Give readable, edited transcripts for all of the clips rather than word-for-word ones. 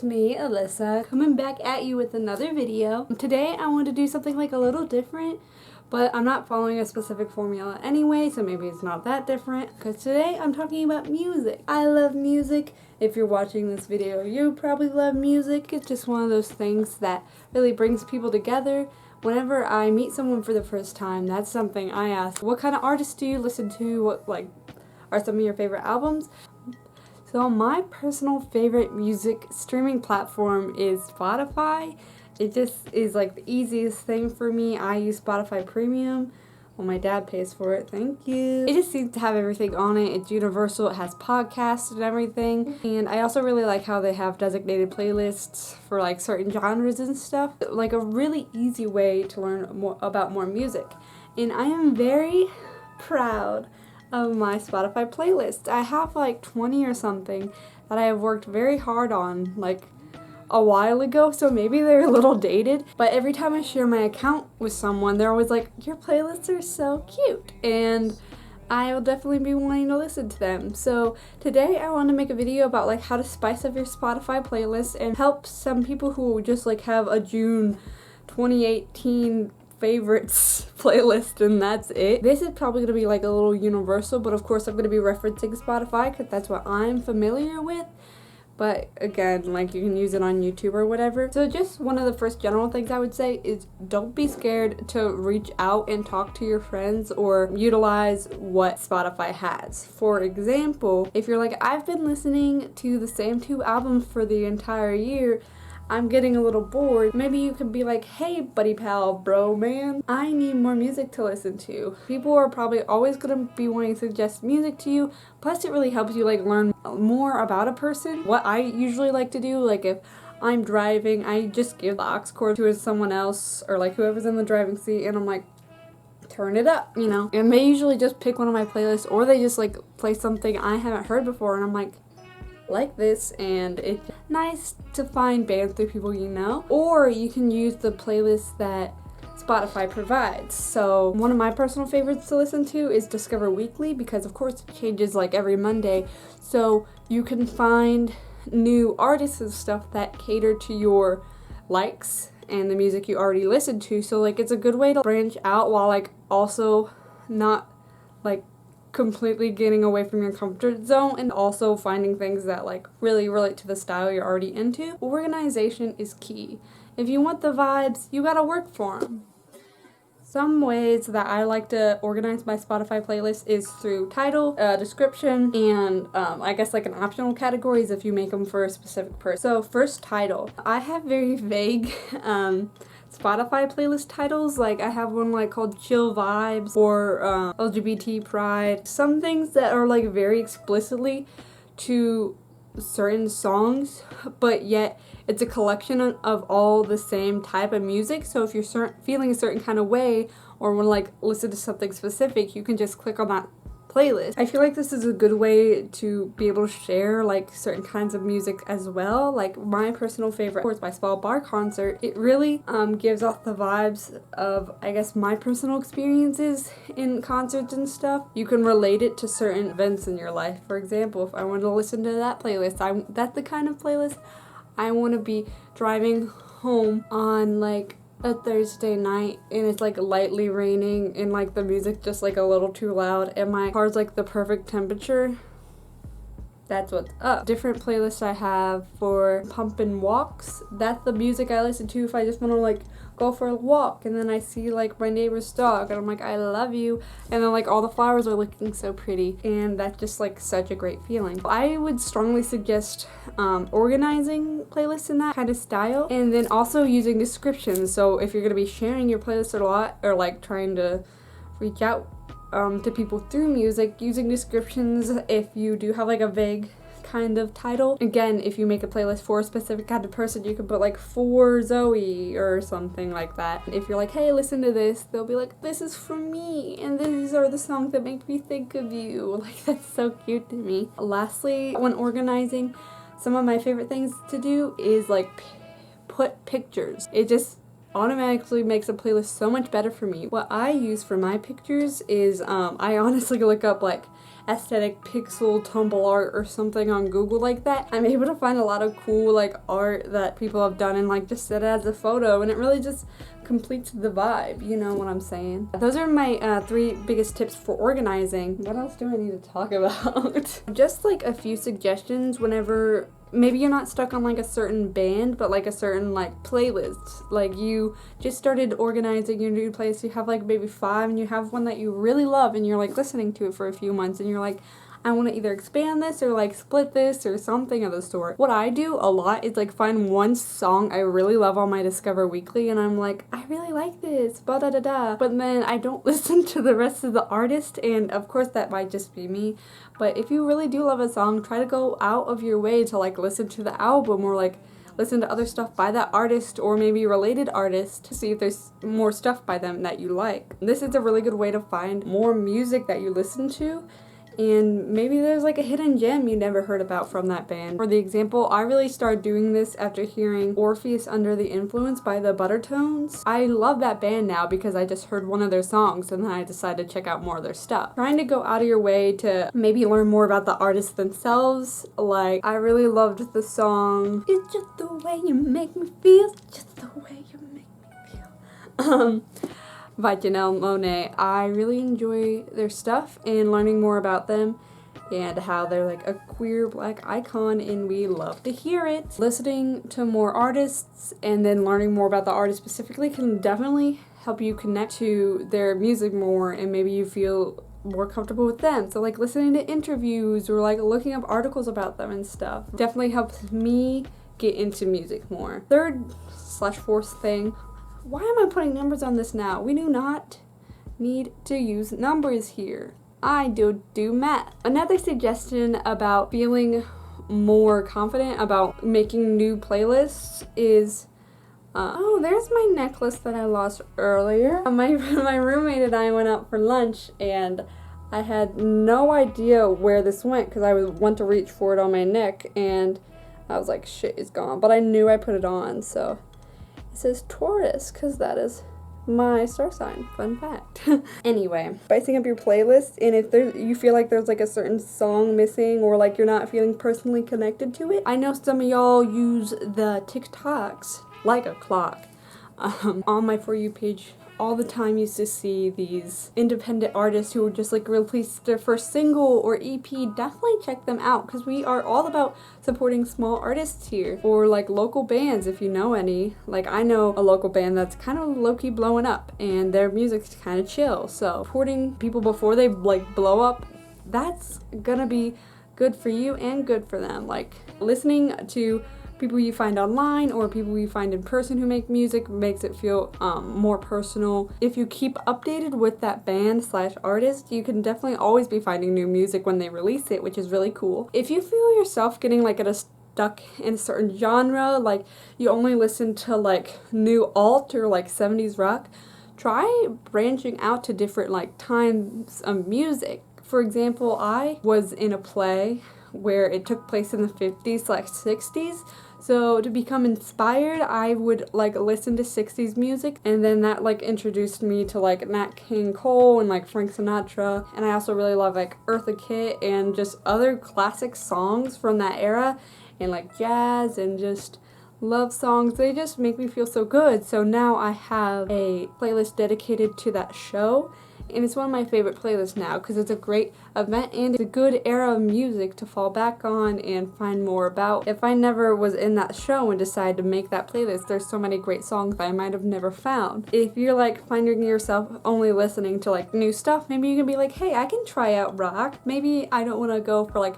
it's me, Alyssa, coming back at you with another video. Today I want to do something like a little different, but I'm not following a specific formula anyway, so maybe it's not that different, because today I'm talking about music. I love music. If you're watching this video, you probably love music. It's just one of those things that really brings people together. Whenever I meet someone for the first time, that's something I ask, what kind of artists do you listen to? What are some of your favorite albums? So my personal favorite music streaming platform is Spotify. It just is like the easiest thing for me. I use Spotify Premium. Well, my dad pays for it, thank you. It just seems to have everything on it. It's universal, it has podcasts and everything. And I also really like how they have designated playlists for like certain genres and stuff. Like a really easy way to learn more about more music. And I am very proud of my Spotify playlist. I have like 20 or something that I have worked very hard on like a while ago, so maybe they're a little dated, but every time I share my account with someone, they're always like, your playlists are so cute, and I will definitely be wanting to listen to them. So today I want to make a video about like how to spice up your Spotify playlist and help some people who just like have a June 2018 favorites playlist and that's it. This is probably going to be like a little universal, but of course I'm going to be referencing Spotify because that's what I'm familiar with. But again, like you can use it on YouTube or whatever. So just one of the first general things I would say is don't be scared to reach out and talk to your friends or utilize what Spotify has. For example, if you're like, I've been listening to the same 2 albums for the entire year, I'm getting a little bored. Maybe you could be like, hey buddy pal, bro man, I need more music to listen to. People are probably always gonna be wanting to suggest music to you, plus it really helps you like learn more about a person. What I usually like to do, like if I'm driving, I just give the aux cord to someone else or like whoever's in the driving seat and I'm like, turn it up, you know? And they usually just pick one of my playlists or they just like play something I haven't heard before and I'm like this, and it's nice to find bands through people you know. Or you can use the playlist that Spotify provides. So one of my personal favorites to listen to is Discover Weekly because of course it changes like every Monday. So you can find new artists and stuff that cater to your likes and the music you already listen to. So like it's a good way to branch out while like also not like completely getting away from your comfort zone and also finding things that like really relate to the style you're already into. Organization is key. If you want the vibes, you gotta work for them. Some ways that I like to organize my Spotify playlist is through title, description, and I guess like an optional categories if you make them for a specific person. So first, title. I have very vague Spotify playlist titles. Like I have one like called Chill Vibes or LGBT Pride. Some things that are like very explicitly to certain songs, but yet it's a collection of all the same type of music. So if you're feeling a certain kind of way or want to like listen to something specific, you can just click on that playlist. I feel like this is a good way to be able to share like certain kinds of music as well. Like my personal favorite was by Small Bar Concert. It really gives off the vibes of, I guess, my personal experiences in concerts and stuff. You can relate it to certain events in your life. For example, if I want to listen to that playlist, that's the kind of playlist I want to be driving home on like a Thursday night and it's like lightly raining and like the music just like a little too loud and my car's like the perfect temperature. That's what's up. Different playlists I have for pumping walks. That's the music I listen to if I just want to like go for a walk and then I see like my neighbor's dog and I'm like, I love you, and then like all the flowers are looking so pretty and that's just like such a great feeling. I would strongly suggest organizing playlists in that kind of style and then also using descriptions. So if you're going to be sharing your playlist a lot or like trying to reach out to people through music, using descriptions if you do have like a vague kind of title. Again, if you make a playlist for a specific kind of person, you could put like for Zoe or something like that. If you're like, hey, listen to this, they'll be like, this is for me and these are the songs that make me think of you. Like that's so cute to me. Lastly, when organizing, some of my favorite things to do is like put pictures. It just automatically makes a playlist so much better for me. What I use for my pictures is I honestly look up like aesthetic pixel tumble art or something on Google like that, I'm able to find a lot of cool like art that people have done and like just set it as a photo, and it really just completes the vibe, you know what I'm saying? Those are my 3 biggest tips for organizing. What else do I need to talk about? Just like a few suggestions whenever maybe you're not stuck on like a certain band, but like a certain like playlist. Like you just started organizing your new playlist, you have like maybe 5 and you have one that you really love and you're like listening to it for a few months and you're like, I want to either expand this or like split this or something of the sort. What I do a lot is like find one song I really love on my Discover Weekly and I'm like, I really like this, ba da da da. But then I don't listen to the rest of the artist, and of course that might just be me. But if you really do love a song, try to go out of your way to like listen to the album or like listen to other stuff by that artist or maybe related artists to see if there's more stuff by them that you like. This is a really good way to find more music that you listen to, and maybe there's like a hidden gem you never heard about from that band. For the example, I really started doing this after hearing Orpheus Under the Influence by the Buttertones. I love that band now because I just heard one of their songs and then I decided to check out more of their stuff. Trying to go out of your way to maybe learn more about the artists themselves. Like, I really loved the song, It's Just the Way You Make Me Feel, Just the Way You Make Me Feel. By Janelle Monáe. I really enjoy their stuff and learning more about them and how they're like a queer black icon and we love to hear it. Listening to more artists and then learning more about the artist specifically can definitely help you connect to their music more and maybe you feel more comfortable with them. So like listening to interviews or like looking up articles about them and stuff definitely helps me get into music more. 3rd/4th thing, why am I putting numbers on this now? We do not need to use numbers here. I do math. Another suggestion about feeling more confident about making new playlists is, oh, there's my necklace that I lost earlier. My roommate and I went out for lunch and I had no idea where this went because I went to reach for it on my neck and I was like, shit, it's gone. But I knew I put it on, so. It says Taurus, because that is my star sign. Fun fact. Anyway, spicing up your playlist, and if you feel like there's like a certain song missing or like you're not feeling personally connected to it, I know some of y'all use the TikToks like a clock. On my For You page all the time used to see these independent artists who would just like release their first single or EP. Definitely check them out because we are all about supporting small artists here, or like local bands if you know any. Like I know a local band that's kind of low-key blowing up and their music's kind of chill, so supporting people before they like blow up, that's gonna be good for you and good for them. Like listening to people you find online or people you find in person who make music makes it feel more personal. If you keep updated with that band/artist, you can definitely always be finding new music when they release it, which is really cool. If you feel yourself getting like stuck in a certain genre, like you only listen to like new alt or like 70s rock, try branching out to different like times of music. For example, I was in a play where it took place in the 50s/60s. So to become inspired, I would like listen to 60s music, and then that like introduced me to like Nat King Cole and like Frank Sinatra. And I also really love like Eartha Kitt and just other classic songs from that era, and like jazz and just love songs. They just make me feel so good. So now I have a playlist dedicated to that show. And it's one of my favorite playlists now because it's a great event and it's a good era of music to fall back on and find more about. If I never was in that show and decided to make that playlist, there's so many great songs that I might have never found. If you're like finding yourself only listening to like new stuff, maybe you can be like, hey, I can try out rock. Maybe I don't want to go for like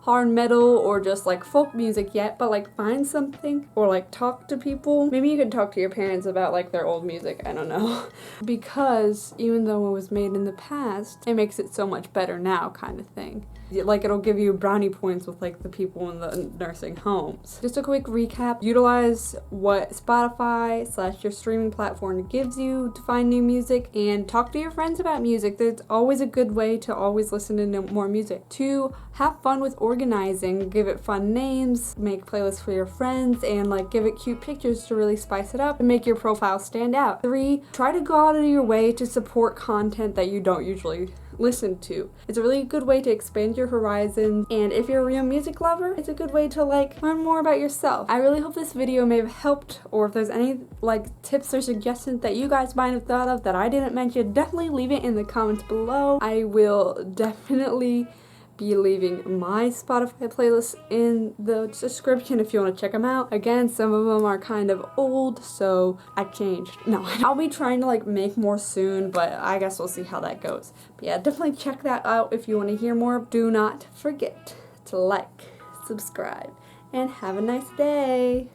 hard metal or just like folk music yet, but like find something or like talk to people. Maybe you could talk to your parents about like their old music, I don't know. Because even though it was made in the past, it makes it so much better now kind of thing. like it'll give you brownie points with like the people in the nursing homes. Just a quick recap, utilize what Spotify / your streaming platform gives you to find new music, and talk to your friends about music. There's always a good way to always listen to more music. 2, have fun with organizing, give it fun names, make playlists for your friends, and like give it cute pictures to really spice it up and make your profile stand out. 3, try to go out of your way to support content that you don't usually listen to. It's a really good way to expand your horizons, and if you're a real music lover, it's a good way to like learn more about yourself. I really hope this video may have helped, or if there's any like tips or suggestions that you guys might have thought of that I didn't mention, definitely leave it in the comments below. I will definitely be leaving my Spotify playlist in the description if you want to check them out. Again, some of them are kind of old, so I changed. No, I'll be trying to like make more soon, but I guess we'll see how that goes. But yeah, definitely check that out if you want to hear more. Do not forget to like, subscribe, and have a nice day.